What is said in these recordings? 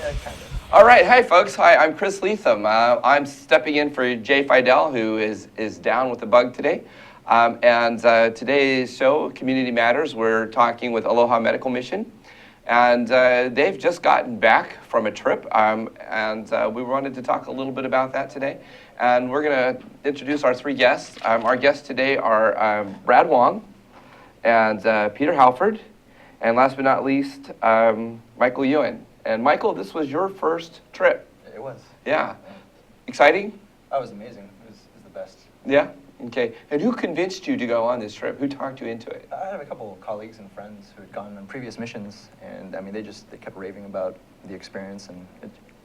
Kind of. All right, hi folks. Hi, I'm Chris Lethem. I'm stepping in for Jay Fidel, who is down with the bug today. Today's show, Community Matters, we're talking with Aloha Medical Mission. And they've just gotten back from a trip, we wanted to talk a little bit about that today. And we're going to introduce our three guests. Our guests today are Brad Wong and Peter Halford, and last but not least, Michael Yuen. And Michael, this was your first trip. It was. Yeah. Exciting? That was amazing. It was the best. Yeah? Okay. And who convinced you to go on this trip? Who talked you into it? I have a couple of colleagues and friends who had gone on previous missions, and I mean, they kept raving about the experience, and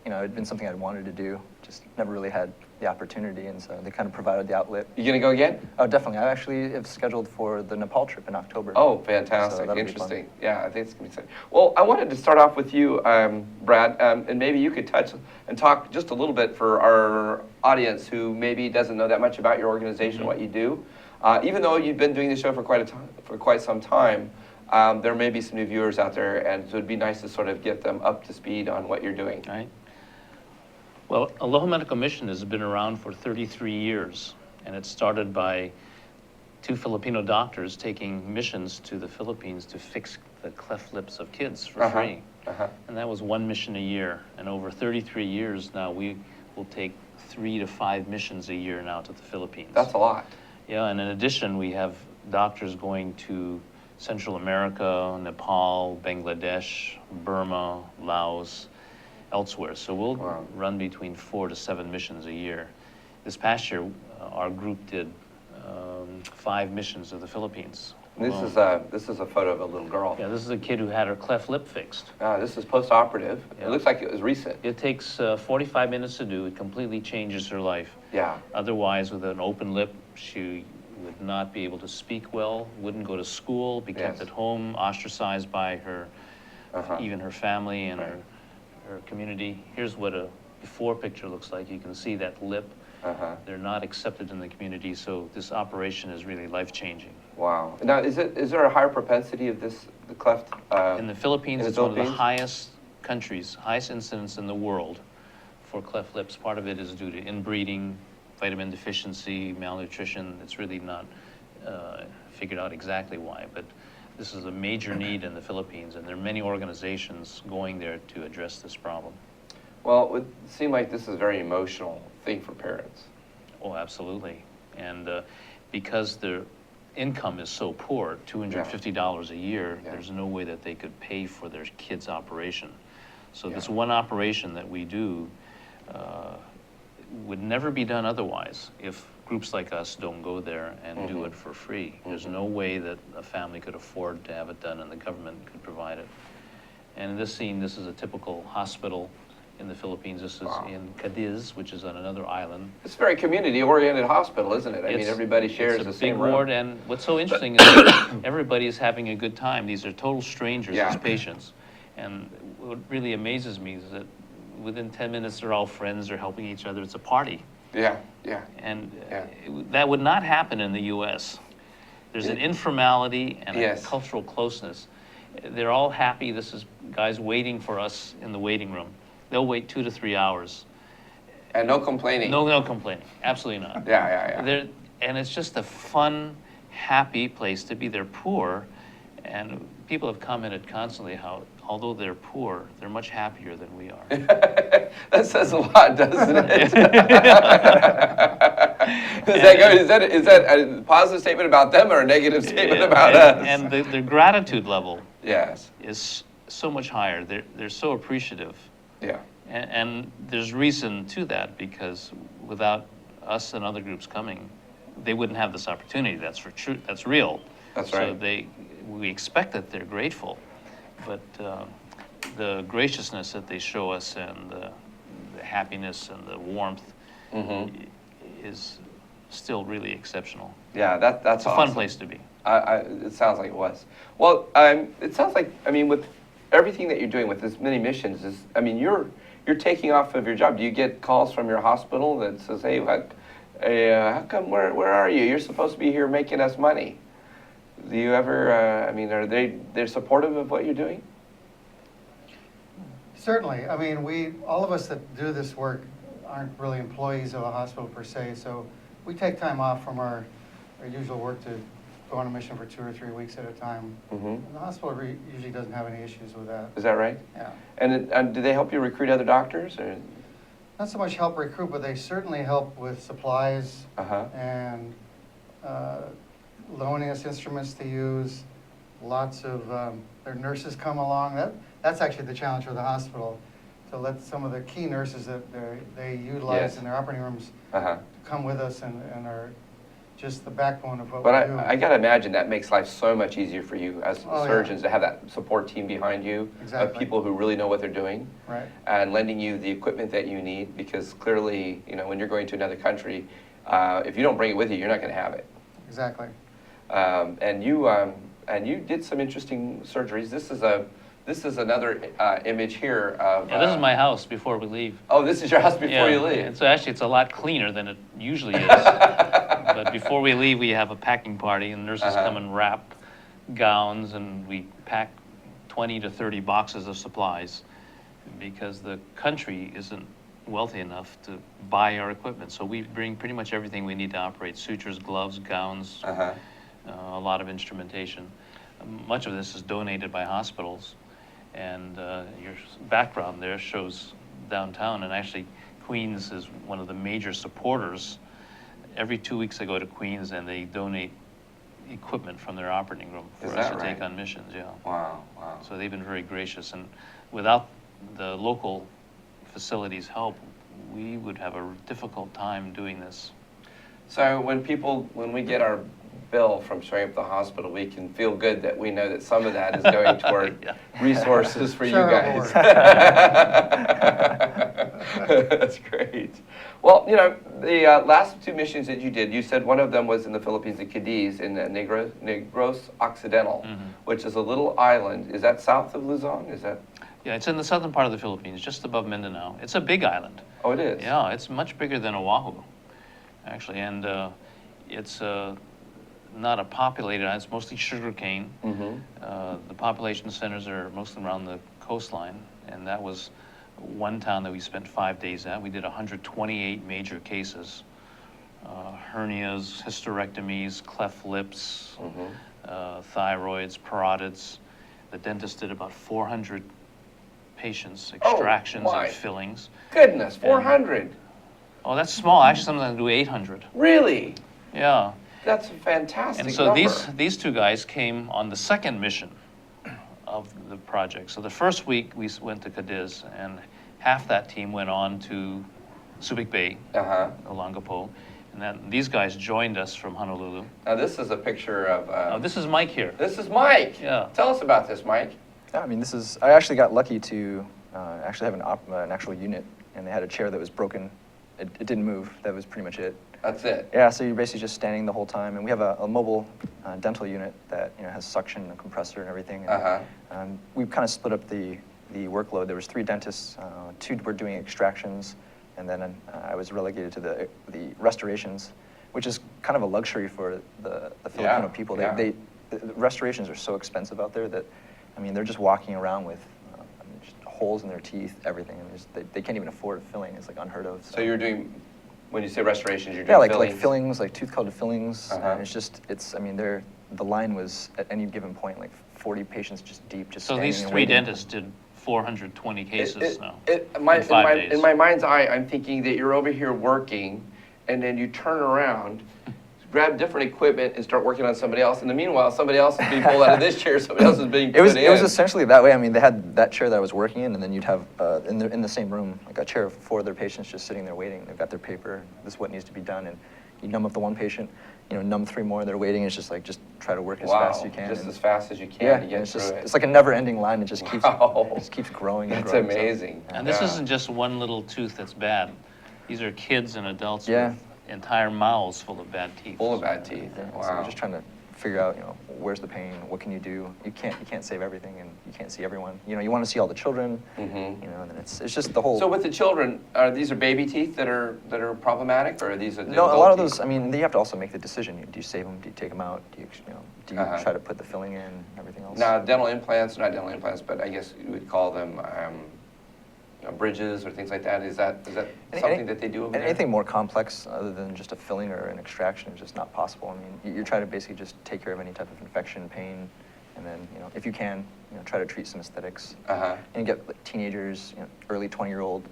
it'd been something I'd wanted to do, just never really had the opportunity, and so they kind of provided the outlet. You gonna go again? Oh, definitely. I actually have scheduled for the Nepal trip in October. Oh, fantastic. So interesting. Yeah, I think it's going to be exciting. Well, I wanted to start off with you, Brad, and maybe you could touch and talk just a little bit for our audience who maybe doesn't know that much about your organization, what you do. Even though you've been doing the show for quite some time, there may be some new viewers out there, and so it'd be nice to sort of get them up to speed on what you're doing. Right. Well, Aloha Medical Mission has been around for 33 years, and it started by two Filipino doctors taking missions to the Philippines to fix the cleft lips of kids for free. And that was one mission a year. And over 33 years now, we will take 3 to 5 missions a year now to the Philippines. That's a lot. Yeah, and in addition, we have doctors going to Central America, Nepal, Bangladesh, Burma, Laos, elsewhere. So we'll run between 4 to 7 missions a year. This past year, our group did 5 missions to the Philippines. This is a photo of a little girl. Yeah, this is a kid who had her cleft lip fixed. This is post-operative. Yeah. It looks like it was recent. It takes 45 minutes to do. It completely changes her life. Yeah. Otherwise, with an open lip, she would not be able to speak well, wouldn't go to school, be kept at home, ostracized by her, even her family and her community. Here's what a before picture looks like. You can see that lip. They're not accepted in the community, so this operation is really life-changing. Wow. Now, is there a higher propensity of the cleft? In the Philippines, it's one of the highest countries, highest incidence in the world for cleft lips. Part of it is due to inbreeding, vitamin deficiency, malnutrition. It's really not figured out exactly why, but this is a major need in the Philippines, and there are many organizations going there to address this problem. Well, it would seem like this is a very emotional thing for parents. Oh, absolutely. And because their income is so poor, $250 a year, there's no way that they could pay for their kid's operation. So this one operation that we do would never be done otherwise if groups like us don't go there and do it for free. There's no way that a family could afford to have it done, and the government could provide it. And in this scene, this is a typical hospital in the Philippines. This is in Cadiz, which is on another island. It's a very community-oriented hospital, isn't it? I mean, everybody shares the same room. It's a big ward, and what's so interesting is that everybody is having a good time. These are total strangers as patients. And what really amazes me is that within 10 minutes, they're all friends, they're helping each other. It's a party. Yeah, yeah. And that would not happen in the U.S. There's an informality and a cultural closeness. They're all happy. This is guys waiting for us in the waiting room. They'll wait 2 to 3 hours. And no complaining. No complaining. Absolutely not. Yeah. And it's just a fun, happy place to be. They're poor, and people have commented constantly how, although they're poor, they're much happier than we are. That says a lot, doesn't it? Is that a positive statement about them or a negative statement about us? And their gratitude level is so much higher. They're so appreciative. Yeah. And there's reason to that, because without us and other groups coming, they wouldn't have this opportunity. That's for true. That's real. That's right. So we expect that they're grateful, but the graciousness that they show us and the happiness and the warmth is still really exceptional. Yeah, that's a fun place to be. It sounds like it was. Well, it sounds like, I mean, with everything that you're doing with this many missions, you're taking off of your job. Do you get calls from your hospital that says, hey, how come, where are you? You're supposed to be here making us money. Do you ever, I mean, they're supportive of what you're doing? Certainly. I mean, all of us that do this work aren't really employees of a hospital per se, so we take time off from our usual work to go on a mission for 2 or 3 weeks at a time. Mm-hmm. The hospital usually doesn't have any issues with that. Is that right? Yeah. And do they help you recruit other doctors? Or? Not so much help recruit, but they certainly help with supplies Uh-huh. and loaning us instruments to use. Lots of their nurses come along. That's actually the challenge for the hospital, to let some of the key nurses that they utilize Yes. in their operating rooms Uh-huh. come with us and are just the backbone of what But we do. I gotta imagine that makes life so much easier for you as Oh, yeah. surgeons to have that support team behind you of Exactly. people who really know what they're doing. Right. And lending you the equipment that you need, because clearly, when you're going to another country, if you don't bring it with you, you're not gonna have it. Exactly. And you did some interesting surgeries. This is another image here of. Yeah, this is my house before we leave. Oh, this is your house before you leave. And so actually, it's a lot cleaner than it usually is. But before we leave, we have a packing party, and nurses come and wrap gowns, and we pack 20 to 30 boxes of supplies, because the country isn't wealthy enough to buy our equipment. So we bring pretty much everything we need to operate: sutures, gloves, gowns, a lot of instrumentation. Much of this is donated by hospitals. And your background there shows downtown, and actually Queens is one of the major supporters. Every 2 weeks I go to Queens and they donate equipment from their operating room for us to take on missions, yeah. Wow, wow. So they've been very gracious, and without the local facilities' help, we would have a difficult time doing this. So when we get our bill from showing up the hospital, we can feel good that we know that some of that is going toward Yeah. resources for you Sure, guys. That's great. Well, the last 2 missions that you did, you said one of them was in the Philippines, in Cadiz, in Negros Occidental, which is a little island. Is that south of Luzon? Is that? Yeah, it's in the southern part of the Philippines, just above Mindanao. It's a big island. Oh, it is? Yeah, it's much bigger than Oahu, actually, and it's not a populated island. It's mostly sugarcane. The population centers are mostly around the coastline, and that was one town that we spent 5 days at. We did 128 major cases: hernias, hysterectomies, cleft lips, thyroids, parotids. The dentist did about 400 patients, extractions my. and fillings. Goodness, 400. Oh, that's small. Actually, sometimes I do 800. Really? Yeah. That's a fantastic And so number. these 2 guys came on the second mission of the project. So the first week we went to Cadiz, and half that team went on to Subic Bay, Olongapo, and then these guys joined us from Honolulu. Now this is a picture of. Oh, this is Mike here. This is Mike. Yeah. Tell us about this, Mike. Yeah, I mean, I actually got lucky to actually have an actual unit, and they had a chair that was broken. It didn't move. That was pretty much it. That's it. Yeah, so you're basically just standing the whole time, and we have a mobile dental unit that has suction and compressor and everything. And, we kind of split up the workload. There was 3 dentists, 2 were doing extractions, and then I was relegated to the restorations, which is kind of a luxury for the Filipino people. The restorations are so expensive out there that, I mean, they're just walking around with just holes in their teeth, everything, and they can't even afford filling. It's like unheard of. So you're doing, when you say restorations, you're doing like fillings? like fillings, like tooth-colored fillings. I mean, the line was at any given point like 40 patients just deep, just So standing these and 3 waiting. dentists did 420 cases now. In in 5 days. In my mind's eye, I'm thinking that you're over here working, and then you turn around, grab different equipment, and start working on somebody else. In the meanwhile, somebody else is being pulled out of this chair, somebody else is being put in. It was essentially that way. I mean, they had that chair that I was working in, and then you'd have in the same room like a chair of 4 other patients just sitting there waiting. They've got their paper. This is what needs to be done, and you numb up the 1 patient, numb 3 more. They're waiting. It's just try to work as fast as you can. Just as fast as you can Yeah, to get it's through it. it's like a never-ending line. It just keeps Wow. growing and That's growing. amazing. And this Yeah. isn't just one little tooth that's bad. These are kids and adults Yeah. with entire mouths full of bad teeth. Full of bad teeth. So Wow. we're just trying to figure out, where's the pain? What can you do? You can't save everything, and you can't see everyone. You want to see all the children. And then it's just the whole. So with the children, these are baby teeth that are problematic, or are these adult No, a lot of teeth? those. I mean, you have to also make the decision. Do you save them? Do you take them out? Do you try to put the filling in? And everything else. Now, dental implants are not dental implants, but I guess you would call them bridges or things like that? Is that Any- something that they do over there? Anything more complex other than just a filling or an extraction is just not possible. I mean, you're trying to basically just take care of any type of infection, pain, and then, if you can, try to treat some aesthetics. Uh-huh. And you get like, teenagers, early 20-year-old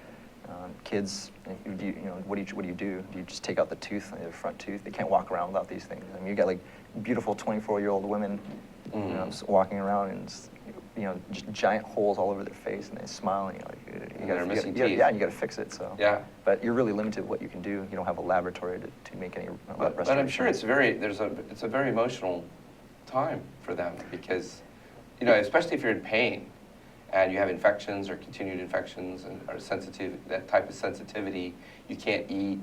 kids. And what do you do? Do you just take out the tooth, the front tooth? They can't walk around without these things. I mean, you got like beautiful 24-year-old women, just walking around and just giant holes all over their face, and they smile, and they're missing teeth. yeah, and you got to fix it. So yeah, but you're really limited what you can do. You don't have a laboratory to make any. But I'm sure it's a very emotional time for them because, especially if you're in pain and you have infections or continued infections and are sensitive, that type of sensitivity, you can't eat,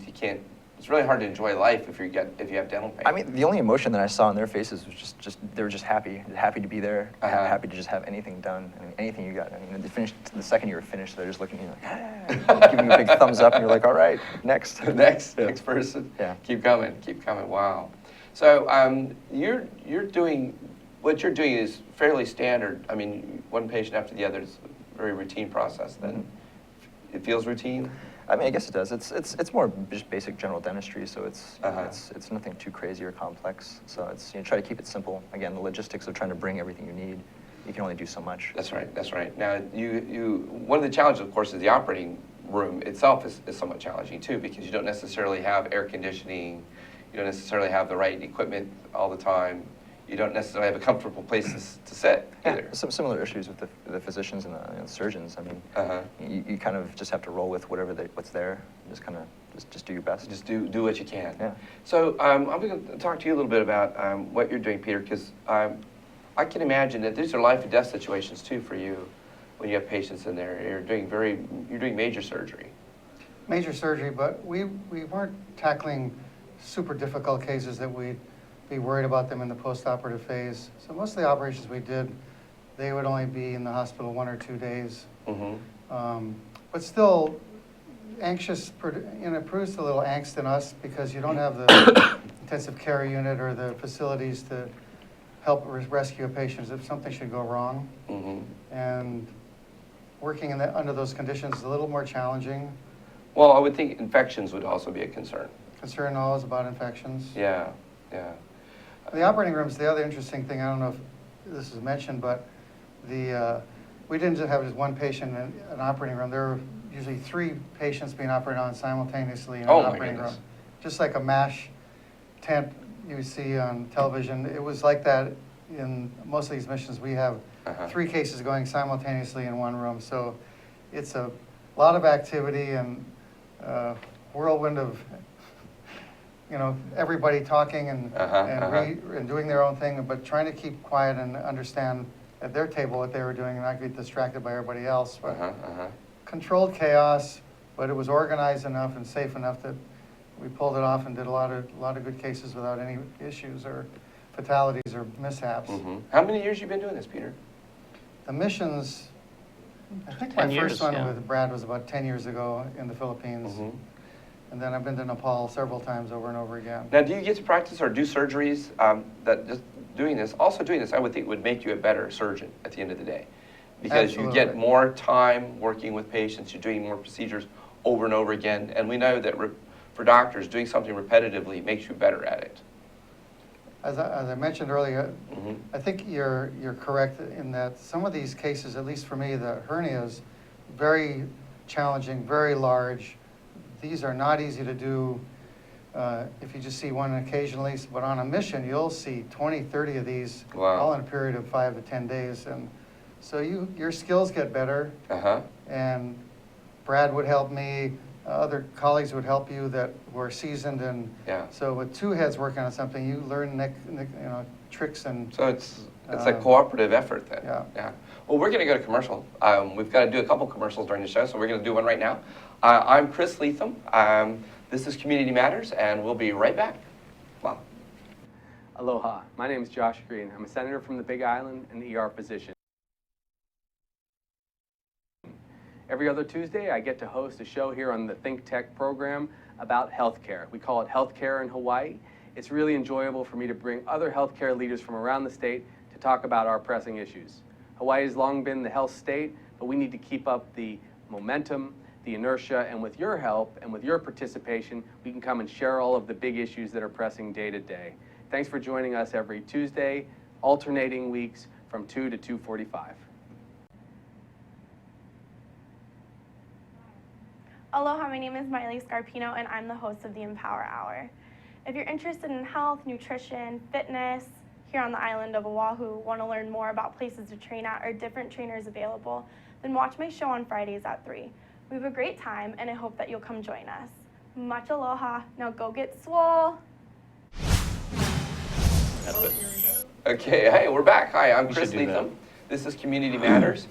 it's really hard to enjoy life if you have dental pain. I mean, the only emotion that I saw on their faces was just they were just happy to be there, happy to just have anything done. I mean, anything you got. I mean, they finished the second you were finished, they're just looking at you like, giving you a big thumbs up, and you're like, all right, next, next person. Yeah. Keep coming. Wow. So you're doing what you're doing is fairly standard. I mean, one patient after the other is a very routine process. Then it feels routine. I mean, I guess it does. It's more just basic general dentistry, so it's nothing too crazy or complex. So it's try to keep it simple. Again, the logistics of trying to bring everything you need, you can only do so much. That's right. Now, you one of the challenges, of course, is the operating room itself is somewhat challenging too, because you don't necessarily have air conditioning, you don't necessarily have the right equipment all the time. You don't necessarily have a comfortable place to sit either. Some similar issues with the physicians and the surgeons. I mean, you kind of just have to roll with what's there. Just kind of just do your best. Just do what you can. Yeah. So I'm going to talk to you a little bit about what you're doing, Peter, because I can imagine that these are life and death situations too for you when you have patients in there. You're doing major surgery. Major surgery, but we weren't tackling super difficult cases that we'd be worried about them in the post-operative phase. So most of the operations we did, they would only be in the hospital 1 or 2 days. But still anxious, it proves a little angst in us because you don't have the intensive care unit or the facilities to help rescue a patient if something should go wrong. And working under those conditions is a little more challenging. Well, I would think infections would also be a concern. Concern always about infections. Yeah. The operating room is the other interesting thing. I don't know if this is mentioned, but we didn't just have just one patient in an operating room. There were usually 3 patients being operated on simultaneously in an operating room. Just like a MASH tent you see on television. It was like that in most of these missions. We have 3 cases going simultaneously in one room. So it's a lot of activity and whirlwind of everybody talking and doing their own thing, but trying to keep quiet and understand at their table what they were doing and not get distracted by everybody else. But controlled chaos, but it was organized enough and safe enough that we pulled it off and did a lot of good cases without any issues or fatalities or mishaps. How many years you been doing this, Peter? The missions, I think 10 my years, first one yeah. with Brad was about 10 years ago in the Philippines. And then I've been to Nepal several times over and over again. Now, do you get to practice or do surgeries that just doing this, I would think would make you a better surgeon at the end of the day. Because you get more time working with patients, you're doing more procedures over and over again. And we know that for doctors, doing something repetitively makes you better at it. As I mentioned earlier, I think you're correct in that some of these cases, at least for me, the hernias, very challenging, very large. These are not easy to do if you just see one occasionally, but on a mission, you'll see 20, 30 of these all in a period of 5 to 10 days. And so your skills get better, and Brad would help me, other colleagues would help you that were seasoned, and so with 2 heads working on something, you learn tricks and. So it's a cooperative effort then. Yeah. Well, we're going to go to commercial. We've got to do a couple commercials during the show, so we're going to do one right now. I'm Chris Lethem. This is Community Matters, and we'll be right back. Wow. Aloha. My name is Josh Green. I'm a senator from the Big Island in the ER position. Every other Tuesday, I get to host a show here on the ThinkTech program about healthcare. We call it Healthcare in Hawaii. It's really enjoyable for me to bring other healthcare leaders from around the state to talk about our pressing issues. Hawaii has long been the health state, but we need to keep up the momentum, the inertia, and with your help and with your participation, we can come and share all of the big issues that are pressing day to day. Thanks for joining us every Tuesday, alternating weeks from 2 to 2:45. Aloha, my name is Miley Scarpino, and I'm the host of the Empower Hour. If you're interested in health, nutrition, fitness, here on the island of Oahu, want to learn more about places to train at or different trainers available, then watch my show on Fridays at 3. We have a great time, and I hope that you'll come join us. Much aloha. Now go get swole. Okay, hey, we're back. Hi, I'm We Chris should do that. Lethem. This is Community Matters.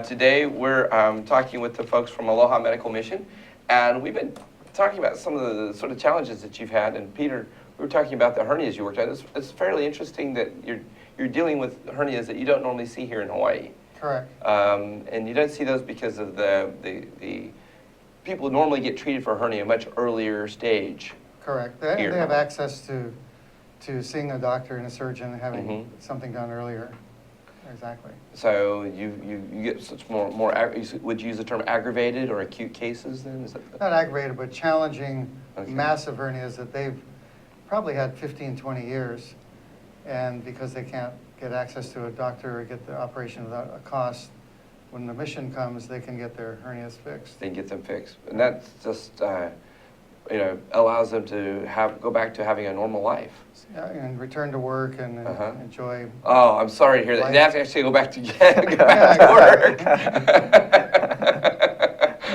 Today we're talking with the folks from Aloha Medical Mission, and we've been talking about some of the sort of challenges that you've had. And Peter, we were talking about the hernias you worked on. It's fairly interesting that you're dealing with hernias that you don't normally see here in Hawaii. Correct. And you don't see those because of the people who normally get treated for hernia much earlier stage. Correct. They Here. have access to seeing a doctor and a surgeon and having Mhm. something done earlier. Exactly. So you get such would you use the term aggravated or acute cases then? Is that Not aggravated, but challenging, Okay. massive hernias that they've probably had 15, 20 years. And because they can't get access to a doctor or get the operation without a cost, when the mission comes, they can get their hernias fixed. they can get them fixed? And that's just allows them to go back to having a normal life. Yeah, and return to work and Uh-huh. enjoy. Oh, I'm sorry to hear that. Life. They have to actually go back to work.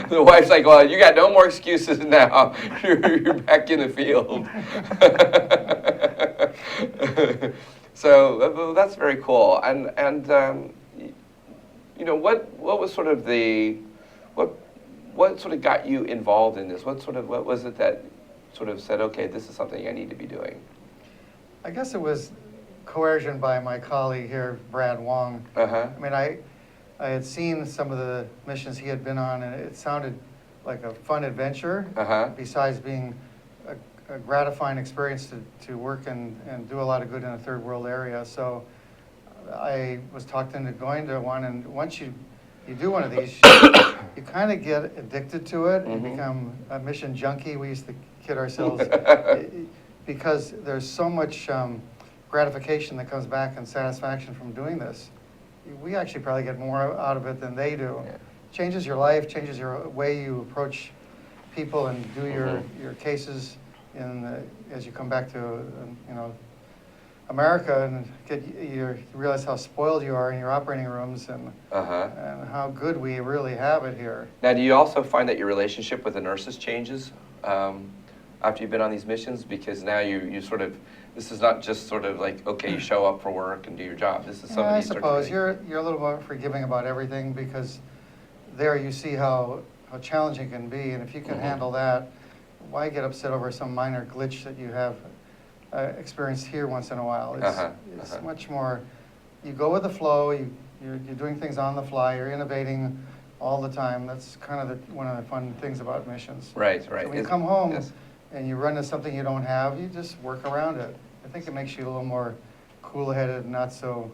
The wife's like, well, you got no more excuses now. You're back in the field. So that's very cool. And what was sort of what sort of got you involved in this? What was it that sort of said, okay, this is something I need to be doing? I guess it was coercion by my colleague here, Brad Wong. Uh-huh. I mean, I had seen some of the missions he had been on, and it sounded like a fun adventure, Uh-huh. besides being a gratifying experience to work and do a lot of good in a third world area. So I was talked into going to one, and once you do one of these, you kind of get addicted to it and Mhm. become a mission junkie. We used to kid ourselves because there's so much gratification that comes back and satisfaction from doing this. We actually probably get more out of it than they do. Yeah. Changes your life, changes your way you approach people and do Mhm. your cases as you come back to America and you realize how spoiled you are in your operating rooms and Uh-huh. how good we really have it here. Now, do you also find that your relationship with the nurses changes after you've been on these missions? Because now you sort of, this is not just sort of like, okay, you show up for work and do your job. This is Yeah, somebody I you start suppose treating. you're a little more forgiving about everything because there you see how challenging it can be, and if you can Mhm. handle that, why get upset over some minor glitch that you have experienced here once in a while? It's much more, you go with the flow, you're doing things on the fly, you're innovating all the time. That's kind of one of the fun things about missions. Right. So when you Is- come home yes. and you run into something you don't have, you just work around it. I think it makes you a little more cool-headed, not so,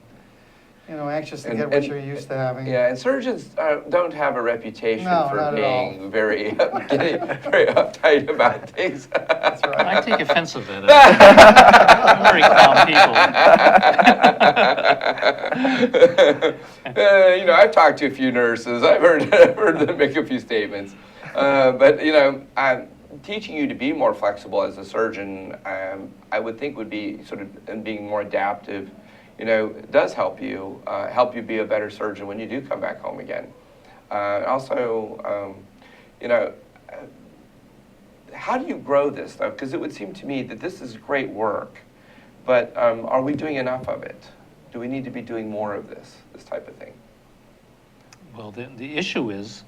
anxious to And- get what and- you're used to having. Yeah, and surgeons don't have a reputation No, for not at being all. very uptight about things. That's right. I take offensive at it. Very calm people. I've talked to a few nurses. I've heard them make a few statements. But I'm teaching you to be more flexible as a surgeon. I would think would be sort of and being more adaptive. Does help you be a better surgeon when you do come back home again. Also, how do you grow this though? Because it would seem to me that this is great work, but are we doing enough of it? Do we need to be doing more of this type of thing? Well, the issue is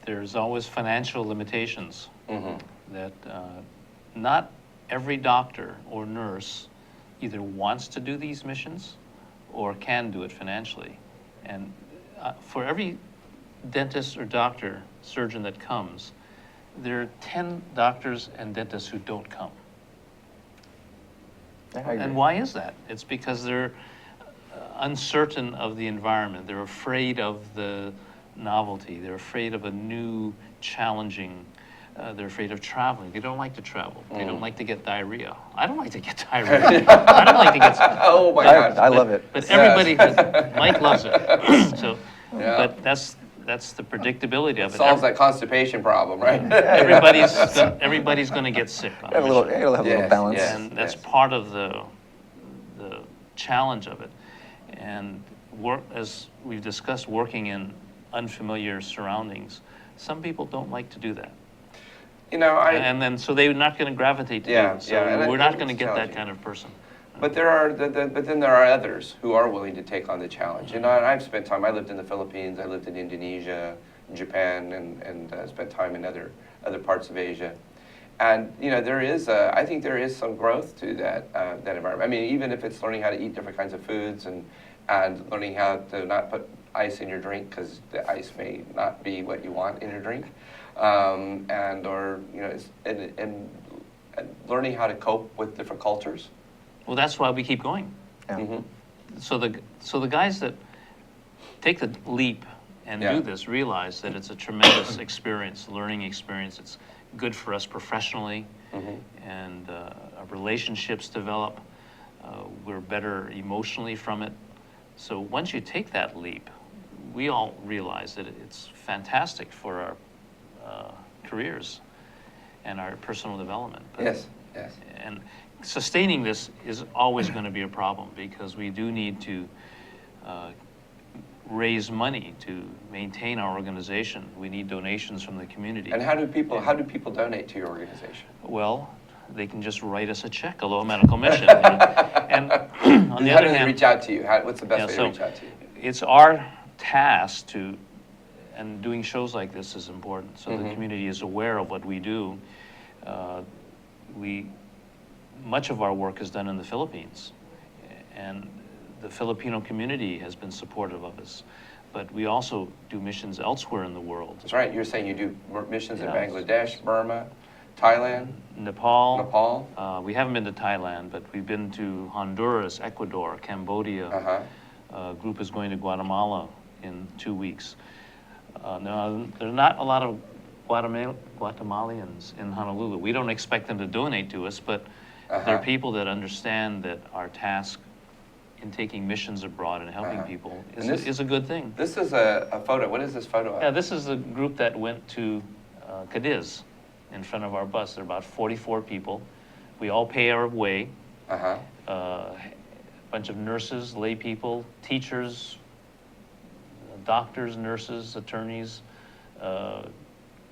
there's always financial limitations Mm-hmm. that not every doctor or nurse either wants to do these missions or can do it financially. And for every dentist or doctor, surgeon that comes, there are 10 doctors and dentists who don't come. Yeah, I agree. And why is that? It's because they're uncertain of the environment. They're afraid of the novelty. They're afraid of a new, challenging. They're afraid of traveling. They don't like to travel. They don't like to get diarrhea. I don't like to get diarrhea. I don't like to get. Oh my gosh. I love it. But everybody, Mike loves it. So, Yeah. but that's the predictability of it. Solves that constipation problem, right? Everybody's going to get sick. On Have a little, mission. have a little Yes, balance. yes. And that's part of the challenge of it. And as we've discussed, working in unfamiliar surroundings, some people don't like to do that. You know, And then so they're not going to gravitate to it. So and we're not going to it's get that challenging. kind of person. But then there are others who are willing to take on the challenge. You know, and I've spent time. I lived in the Philippines. I lived in Indonesia, Japan, and spent time in other parts of Asia. And you know, I think there is some growth to that environment. I mean, even if it's learning how to eat different kinds of foods and learning how to not put ice in your drink because the ice may not be what you want in your drink, or you know, and learning how to cope with different cultures. Well, that's why we keep going. Yeah. Mm-hmm. So the guys that take the leap and Yeah. do this realize that it's a tremendous experience, learning experience. It's good for us professionally, and our relationships develop. We're better emotionally from it. So once you take that leap, we all realize that it's fantastic for our careers and our personal development. But- Yes. Yes. And sustaining this is always going to be a problem because we do need to raise money to maintain our organization. We need donations from the community. And how do people donate to your organization? Well, they can just write us a check, Aloha Medical Mission. And on the How other do they hand, reach out to you? What's the best Yeah, way so- to reach out to you? it's our task to, and doing shows like this is important, so the community is aware of what we do. Much of our work is done in the Philippines, and the Filipino community has been supportive of us. But we also do missions elsewhere in the world. That's right. You're saying you do missions in Yes. Bangladesh, Burma, Thailand, Nepal. Nepal. We haven't been to Thailand, but we've been to Honduras, Ecuador, Cambodia. Uh-huh. Group is going to Guatemala in 2 weeks. Now, there are not a lot of Guatemalans in Honolulu. We don't expect them to donate to us, but there are people that understand that our task in taking missions abroad and helping people is a good thing. This is a photo. What is this photo of? Yeah, this is a group that went to Cadiz in front of our bus. There are about 44 people. We all pay our way. Uh-huh. A bunch of nurses, lay people, teachers, doctors, nurses, attorneys,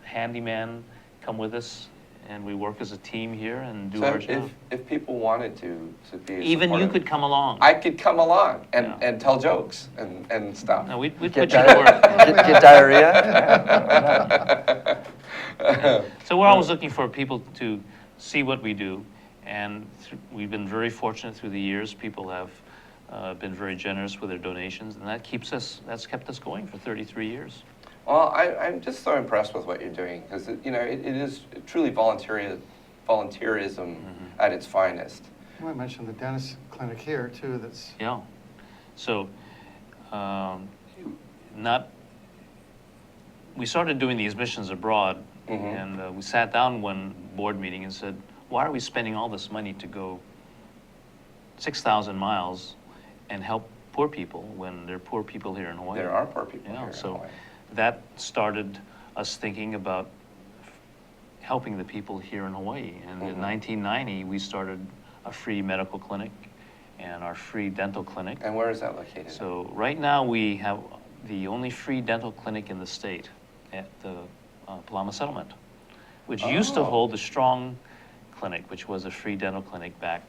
handyman come with us, and we work as a team here and do our job. If people wanted to be Even you supportive, could come along. I could come along and, Yeah. and tell jokes and stuff. No, we'd put Get, you to work. get diarrhea? Yeah, why not? So we're always looking for people to see what we do, and we've been very fortunate through the years. People have been very generous with their donations, and that's kept us going for 33 years. Well, I'm just so impressed with what you're doing because it is truly volunteerism at its finest. I might mention the dentist clinic here too. That's Yeah. So, we started doing these missions abroad, and we sat down one board meeting and said, why are we spending all this money to go 6,000 miles and help poor people when there are poor people here in Hawaii? There are poor people Yeah, here in so Hawaii. that started us thinking about helping the people here in Hawaii. And in 1990, we started a free medical clinic and our free dental clinic. And where is that located? So right now we have the only free dental clinic in the state at the Palama Settlement, which used to hold the Strong Clinic, which was a free dental clinic back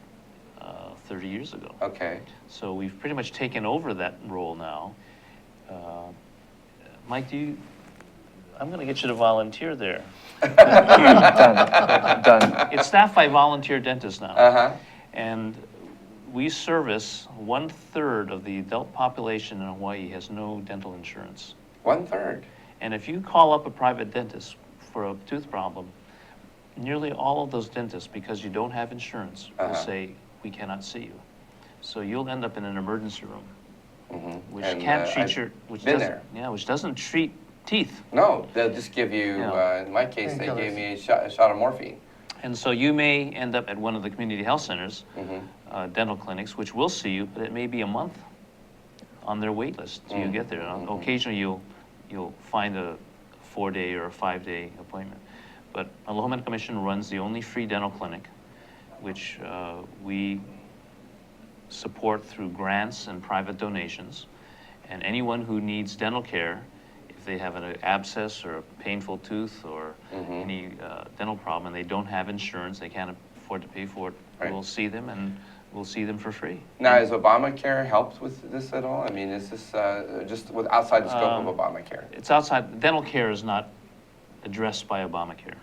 30 years ago. Okay. So we've pretty much taken over that role now. Mike, I'm going to get you to volunteer there. Done. It's staffed by volunteer dentists now. Uh-huh. And we service 1/3 of the adult population in Hawaii has no dental insurance. 1/3. And if you call up a private dentist for a tooth problem, nearly all of those dentists, because you don't have insurance, will say, we cannot see you. So you'll end up in an emergency room, which And, can't treat I've which been doesn't, there. yeah, which doesn't treat teeth. No, they'll just give you, Yeah. in my case, they Painkillers. gave me a shot of morphine. And so you may end up at one of the community health centers, Mm-hmm. dental clinics, which will see you, but it may be a month on their wait list till you get there. Occasionally you'll find a 4-day or a 5-day appointment. But Aloha Medical Mission runs the only free dental clinic, which we support through grants and private donations. And anyone who needs dental care, if they have an abscess or a painful tooth or any dental problem and they don't have insurance, they can't afford to pay for it, Right. we'll see them and we'll see them for free. Now, has Obamacare helped with this at all? I mean, is this just outside the scope of Obamacare? It's outside, dental care is not addressed by Obamacare.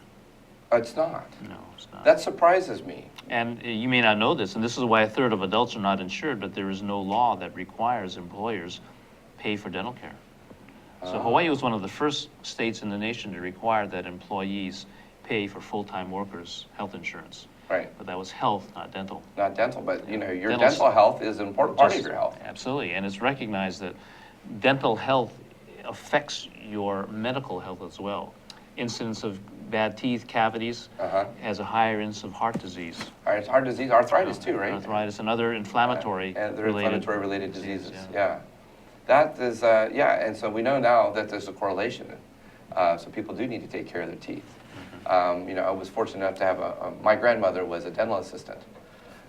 It's not. No, it's not. That surprises me. And you may not know this, and this is why 1/3 of adults are not insured, but there is no law that requires employers pay for dental care. So Hawaii was one of the first states in the nation to require that employees pay for full-time workers' health insurance. Right. But that was health, not dental. Not dental, but your Dental's- dental health is an important part of Just- your health. Absolutely, and it's recognized that dental health affects your medical health as well. Incidence of bad teeth, cavities, has a higher incidence of heart disease. All right, it's heart disease, arthritis too, right? Arthritis and other inflammatory And they're related inflammatory related diseases, yeah. yeah. That is, and so we know now that there's a correlation. So people do need to take care of their teeth. I was fortunate enough to have my grandmother was a dental assistant.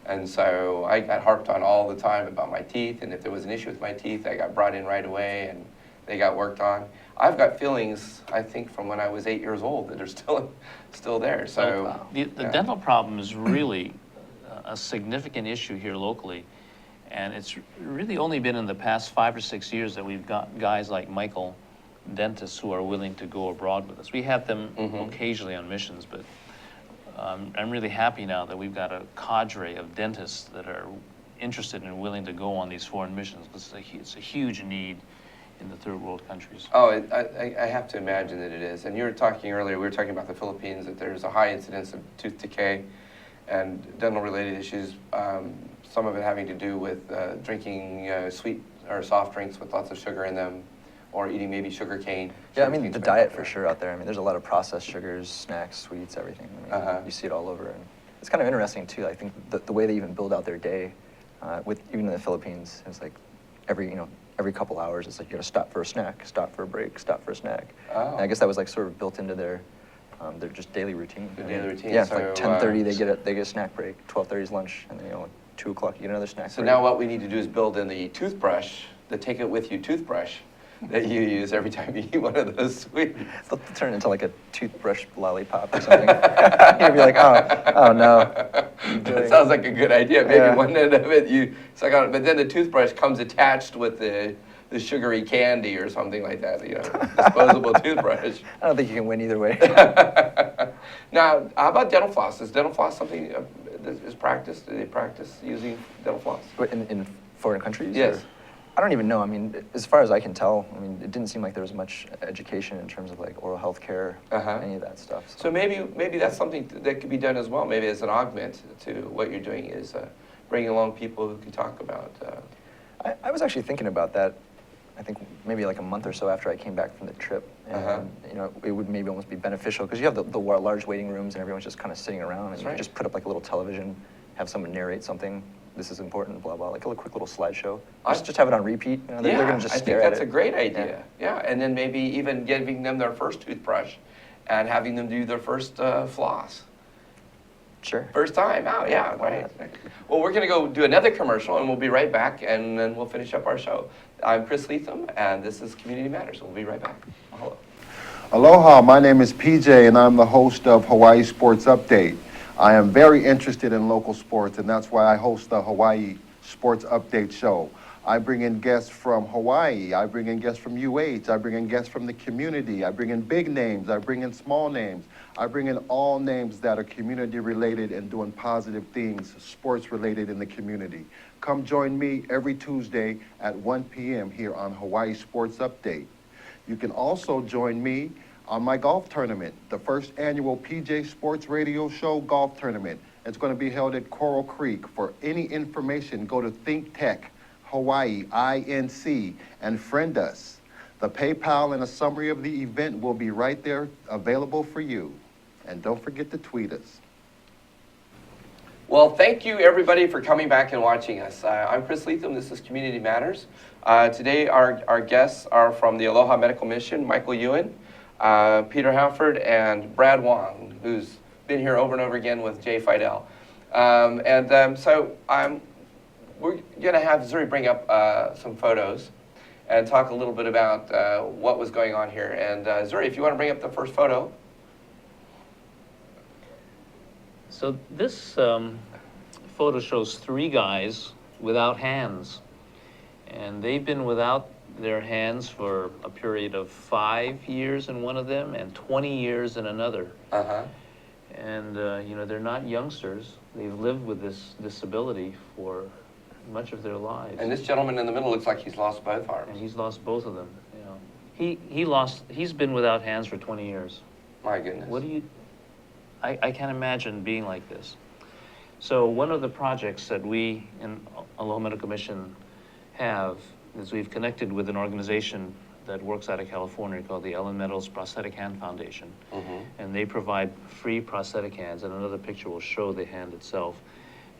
And so I got harped on all the time about my teeth, and if there was an issue with my teeth, I got brought in right away and they got worked on. I've got feelings, I think, from when I was 8 years old that are still there. So the yeah. dental problem is really a significant issue here locally. And it's really only been in the past 5 or 6 years that we've got guys like Michael, dentists, who are willing to go abroad with us. We have them occasionally on missions, but I'm really happy now that we've got a cadre of dentists that are interested and willing to go on these foreign missions, because it's a huge need in the third world countries. Oh, I have to imagine that it is. And you were talking earlier, we were talking about the Philippines, that there's a high incidence of tooth decay and dental-related issues, some of it having to do with drinking sweet or soft drinks with lots of sugar in them, or eating maybe sugar cane. Yeah, I mean, the diet for sure out there. I mean, there's a lot of processed sugars, snacks, sweets, everything. I mean, you see it all over. And it's kind of interesting, too. I think the way they even build out their day, even in the Philippines, it's like every couple hours, it's like you got to stop for a snack, stop for a break, stop for a snack. Oh. And I guess that was like sort of built into their just daily routine. Their daily routine. Yeah, it's So, like 10:30 they get a snack break, 12:30 is lunch, and then 2 o'clock you get another snack So break. now what we need to do is build in the toothbrush, the take it with you toothbrush that you use every time you eat one of those sweets. They'll turn it into like a toothbrush lollipop or something. You'll be like, oh no. That sounds like a good idea. Maybe Yeah. one end of it you suck on it, but then the toothbrush comes attached with the sugary candy or something like that, disposable toothbrush. I don't think you can win either way. Now, how about dental floss? Is dental floss something that is practiced? Do they practice using dental floss? But in foreign countries? Yes. Or? I don't even know. I mean, as far as I can tell, I mean, it didn't seem like there was much education in terms of like oral health care, any of that stuff. So maybe that's something that could be done as well. Maybe as an augment to what you're doing is bringing along people who can talk about. I was actually thinking about that. I think maybe like a month or so after I came back from the trip, and it would maybe almost be beneficial because you have the large waiting rooms and everyone's just kind of sitting around, and you just put up like a little television, have someone narrate something. This is important, blah blah, like a quick little slideshow. Just have it on repeat. They're going to just stare at it. I think that's a great idea. Yeah, and then maybe even giving them their first toothbrush, and having them do their first floss. Sure. First time out, yeah, right. Well, we're going to go do another commercial, and we'll be right back, and then we'll finish up our show. I'm Chris Lethem, and this is Community Matters. We'll be right back. Hello. Aloha, my name is PJ, and I'm the host of Hawaii Sports Update. I am very interested in local sports, and that's why I host the Hawaii Sports Update show. I bring in guests from Hawaii, I bring in guests from UH, I bring in guests from the community, I bring in big names, I bring in small names, I bring in all names that are community related and doing positive things, sports related in the community. Come join me every Tuesday at 1 p.m. here on Hawaii Sports Update. You can also join me on my golf tournament, the first annual PJ Sports Radio Show golf tournament. It's going to be held at Coral Creek. For any information, go to ThinkTech Hawaii, INC, and friend us. The PayPal and a summary of the event will be right there available for you. And don't forget to tweet us. Well, thank you everybody for coming back and watching us. I'm Chris Lethem, this is Community Matters. Today our guests are from the Aloha Medical Mission, Michael Yuen, Peter Halford, and Brad Wong, who's been here over and over again with Jay Fidel. So we're going to have Zuri bring up some photos and talk a little bit about what was going on here. And Zuri, if you want to bring up the first photo. So this photo shows three guys without hands. And they've been without their hands for a period of 5 years in one of them and 20 years in another. Uh-huh. And, you know, they're not youngsters. They've lived with this disability for much of their lives. And this gentleman in the middle looks like he's lost both arms. And he's lost both of them, you know. He's been without hands for 20 years. My goodness. What do you, I can't imagine being like this. So one of the projects that we in Aloha Medical Mission have is we've connected with an organization that works out of California called the Ellen Meadows Prosthetic Hand Foundation. Mm-hmm. And they provide free prosthetic hands, and another picture will show the hand itself.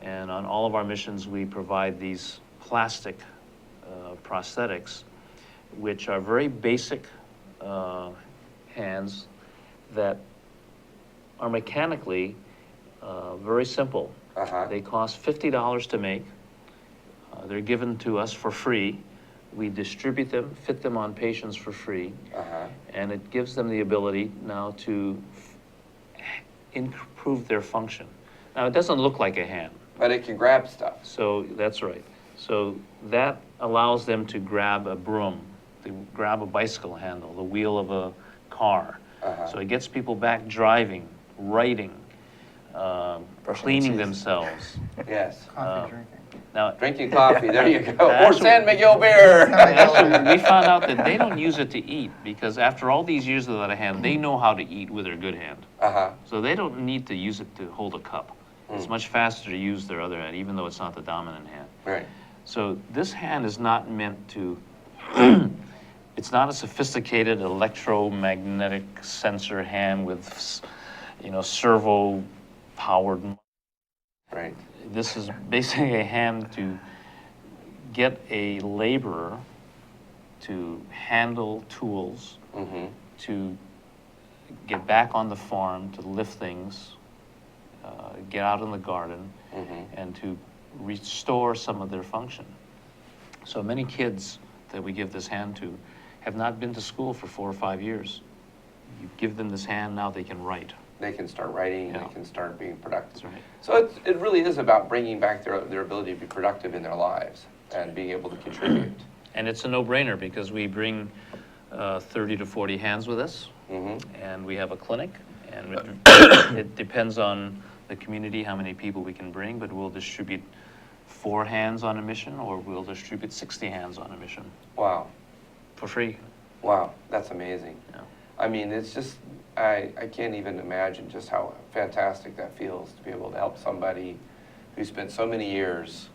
And on all of our missions, we provide these plastic prosthetics, which are very basic hands that are mechanically very simple. Uh-huh. They cost $50 to make. They're given to us for free. We distribute them, fit them on patients for free, Uh-huh. and it gives them the ability now to improve their function. Now, it doesn't look like a hand. But it can grab stuff. So that's right. So that allows them to grab a broom, to grab a bicycle handle, the wheel of a car. Uh-huh. So it gets people back driving, writing, cleaning teeth. themselves. Yes. Coffee drinking. Now, Drinking coffee, there you go. Or Actually- San Miguel beer. actually, we found out that they don't use it to eat because after all these years without a hand, they know how to eat with their good hand. Uh-huh. So they don't need to use it to hold a cup. It's much faster to use their other hand, even though it's not the dominant hand. Right. So this hand is not meant to, it's not a sophisticated electromagnetic sensor hand with, you know, servo powered. Right. This is basically a hand to get a laborer to handle tools, Mm-hmm. to get back on the farm, to lift things, get out in the garden, Mm-hmm. and to restore some of their function. So many kids that we give this hand to have not been to school for 4 or 5 years. You give them this hand, now they can write. They can start writing, Yeah. they can start being productive. That's right. So it really is about bringing back their ability to be productive in their lives and being able to contribute. And it's a no-brainer because we bring 30 to 40 hands with us, Mm-hmm. and we have a clinic, and it depends on the community how many people we can bring, but we'll distribute 4 hands on a mission, or we'll distribute 60 hands on a mission Wow. for free. Wow, that's amazing. Yeah. I mean, it's just, I can't even imagine just how fantastic that feels to be able to help somebody who spent so many years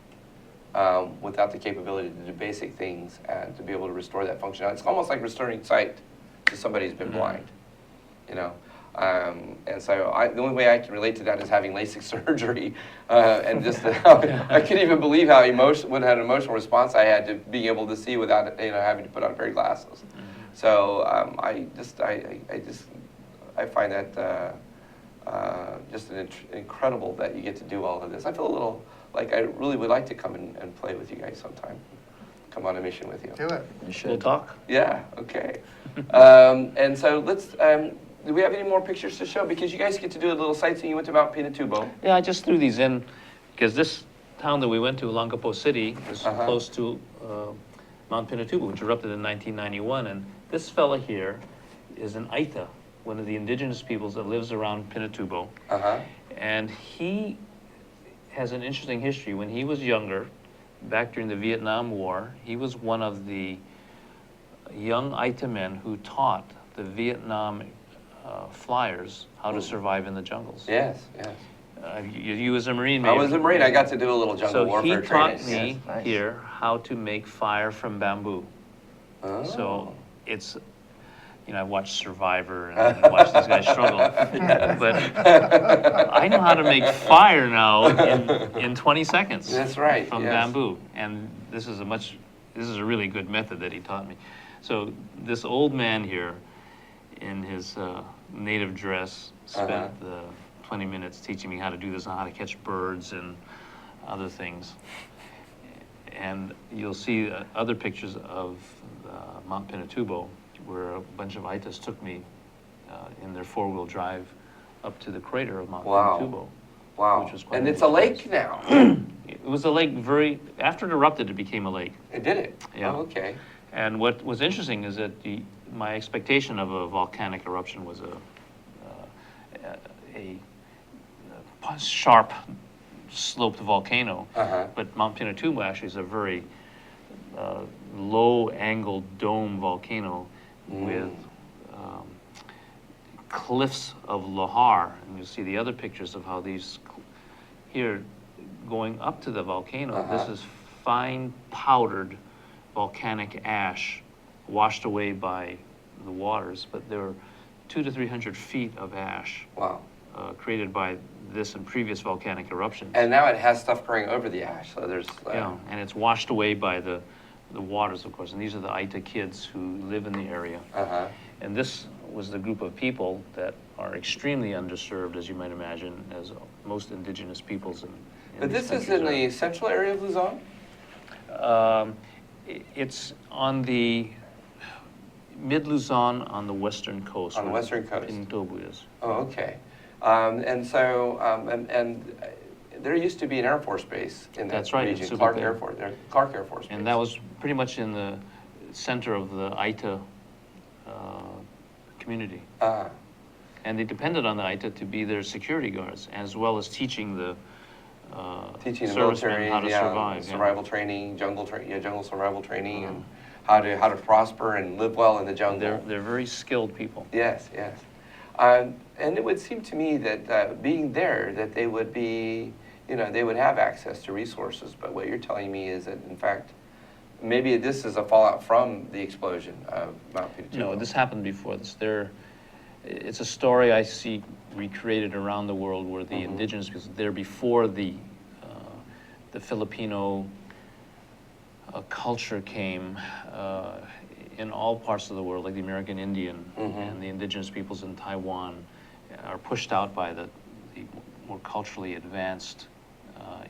without the capability to do basic things and to be able to restore that function. It's almost like restoring sight to somebody who's been blind, you know? And so the only way I can relate to that is having LASIK surgery, and just I couldn't even believe how what an emotional response I had to being able to see without having to put on a pair of glasses. So I find that just incredible that you get to do all of this. I feel a little like I really would like to come and play with you guys sometime. Come on a mission with you. Do it. You should. We'll talk. Yeah. Okay. And so let's. Do we have any more pictures to show? Because you guys get to do a little sightseeing. You went to Mount Pinatubo. Yeah, I just threw these in because this town that we went to, Lankapo City, is Uh-huh. close to Mount Pinatubo, which erupted in 1991. And this fella here is an Aita, one of the indigenous peoples that lives around Pinatubo. Uh-huh. And he has an interesting history. When he was younger, back during the Vietnam War, he was one of the young Aita men who taught the Vietnam flyers how to survive in the jungles. Yes, yes. You as a Marine, I was a Marine. I got to do a little jungle so warfare he training. taught me Yes, nice. here how to make fire from bamboo. Oh. So it's, you know, I watched Survivor and watched these guys struggle. But I know how to make fire now in 20 seconds. That's right, From yes. bamboo. And this is a really good method that he taught me. So this old man here, in his native dress, spent 20 minutes teaching me how to do this and how to catch birds and other things. And you'll see other pictures of Mount Pinatubo, where a bunch of Aitas took me in their four-wheel drive up to the crater of Mount Pinatubo. Wow. Which was quite And an it's a lake experience. now. It was a lake after it erupted, it became a lake. It did it? Yeah. Oh, okay. And what was interesting is that my expectation of a volcanic eruption was a sharp sloped volcano, but Mount Pinatubo actually is a very low-angled dome volcano with cliffs of lahar, and you'll see the other pictures of how these here going up to the volcano. This is fine powdered volcanic ash washed away by the waters, but there were 200 to 300 feet of ash. Wow. Created by this and previous volcanic eruptions. And now it has stuff growing over the ash, so there's... Yeah, and it's washed away by the waters, of course. And these are the Aita kids who live in the area. And this was the group of people that are extremely underserved, as you might imagine, as most indigenous peoples in But these this is in countries the central area of Luzon? It's on the mid-Luzon on the western coast. On the where western coast. Pinatubo is. Oh, okay. And so, there used to be an Air Force base in that That's right, region, Super Clark Bay. Air Force Base. And that was pretty much in the center of the Aita community. And they depended on the Aita to be their security guards, as well as teaching the Teaching the servicemen military, how to survive. survival training, jungle survival training, and how to prosper and live well in the jungle. They're very skilled people. Yes, yes. And it would seem to me that being there, that they would be, they would have access to resources. But what you're telling me is that, in fact, maybe this is a fallout from the explosion of Mount Pinatubo. No, this happened before this. It's a story I see recreated around the world where the indigenous people, there before the Filipino culture came in all parts of the world, like the American Indian and the indigenous peoples in Taiwan, are pushed out by the more culturally advanced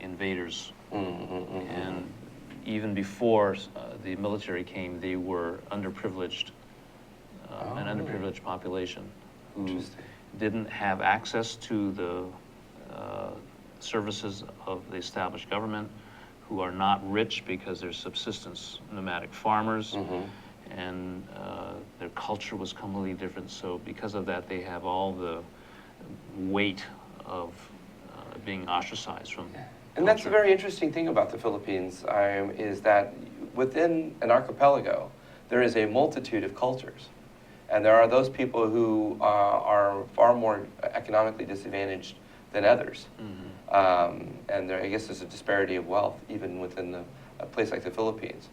invaders. And even before the military came, they were underprivileged, an underprivileged population who didn't have access to the services of the established government, who are not rich because they're subsistence nomadic farmers, and their culture was completely different. So because of that, they have all the weight of being ostracized from And that's a very interesting thing about the Philippines, is that within an archipelago, there is a multitude of cultures. And there are those people who are far more economically disadvantaged than others. And I guess there's a disparity of wealth even within a place like the Philippines,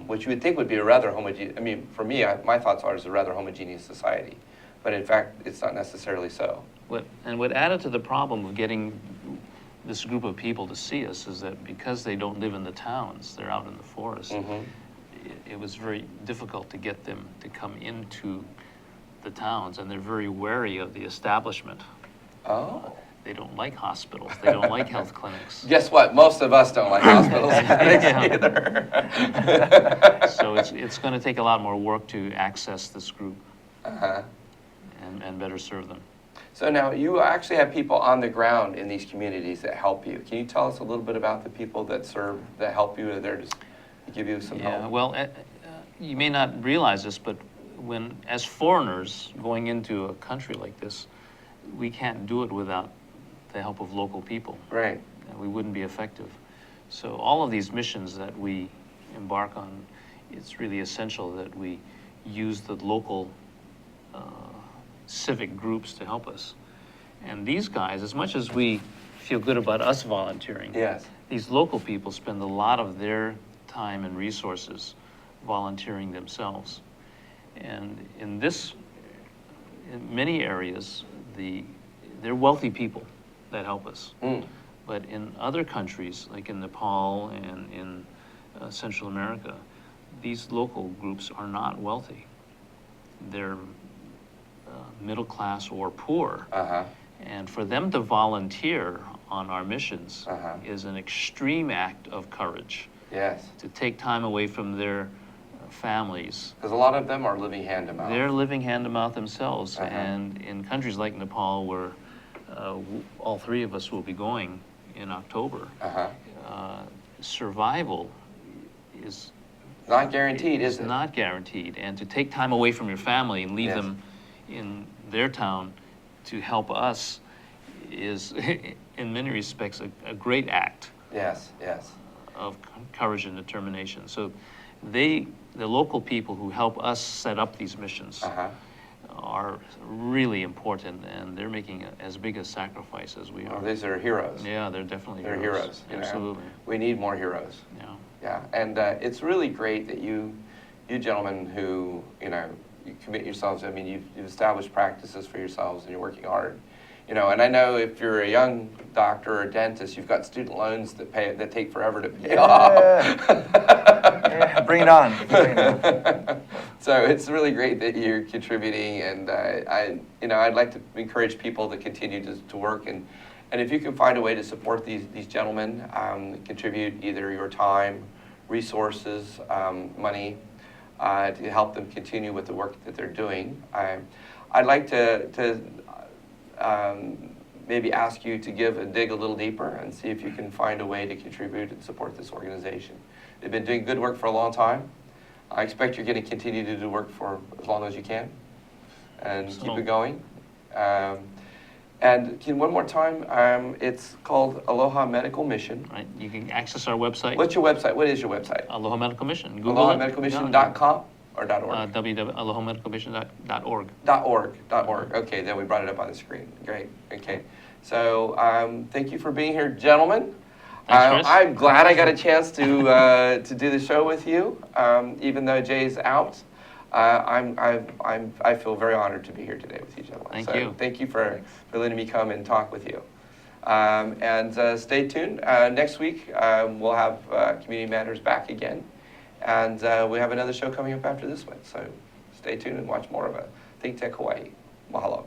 which you would think would be a rather homogeneous, for me, my thoughts are it's a rather homogeneous society. But in fact, it's not necessarily so. What added to the problem of getting this group of people to see us is that because they don't live in the towns, they're out in the forest, it was very difficult to get them to come into the towns, and they're very wary of the establishment. They don't like hospitals. They don't like health clinics. Guess what? Most of us don't like hospitals either. So it's going to take a lot more work to access this group and better serve them. So now you actually have people on the ground in these communities that help you. Can you tell us a little bit about the people that help you, that are just give you some help? Well, you may not realize this, but as foreigners going into a country like this, we can't do it without the help of local people. Right. We wouldn't be effective. So all of these missions that we embark on, it's really essential that we use the local civic groups to help us. And these guys, as much as we feel good about us volunteering, these local people spend a lot of their time and resources volunteering themselves. And in many areas, they're wealthy people that help us. But in other countries, like in Nepal and in Central America, these local groups are not wealthy. They're middle class or poor. And for them to volunteer on our missions is an extreme act of courage. Yes. To take time away from their families. Because a lot of them are living hand to mouth. They're living hand to mouth themselves. And in countries like Nepal, where all three of us will be going in October, survival is not guaranteed, is it? Not guaranteed. And to take time away from your family and leave them in their town to help us is, in many respects, a great act. Yes, yes. Of courage and determination. So the local people who help us set up these missions are really important, and they're making as big a sacrifice as we are. These are heroes. Yeah, they're definitely They're heroes. Absolutely. We need more heroes. Yeah. Yeah, and it's really great that you gentlemen who, you commit yourselves. I mean, you've established practices for yourselves, and you're working hard. And I know if you're a young doctor or a dentist, you've got student loans that take forever to pay off. Yeah, bring it on. Bring it on. So it's really great that you're contributing, and I'd like to encourage people to continue to work, and if you can find a way to support these gentlemen, contribute either your time, resources, money, to help them continue with the work that they're doing. I'd like to maybe ask you to dig a little deeper and see if you can find a way to contribute and support this organization. They've been doing good work for a long time. I expect you're going to continue to do work for as long as you can and keep it going. And one more time, it's called Aloha Medical Mission. Right. You can access our website. What's your website? What is your website? Aloha Medical Mission. Google AlohaMedicalMission.com or .org? www.alohamedicalmission.org. .org. Okay, then we brought it up on the screen. Great. Okay. So thank you for being here, gentlemen. Thanks, Chris. I'm glad I got a chance to do the show with you, even though Jay's out. I feel very honored to be here today with you, gentlemen. Thank you. Thank you for letting me come and talk with you. And stay tuned. Next week, we'll have Community Matters back again. And we have another show coming up after this one. So stay tuned and watch more of ThinkTech Hawaii. Mahalo.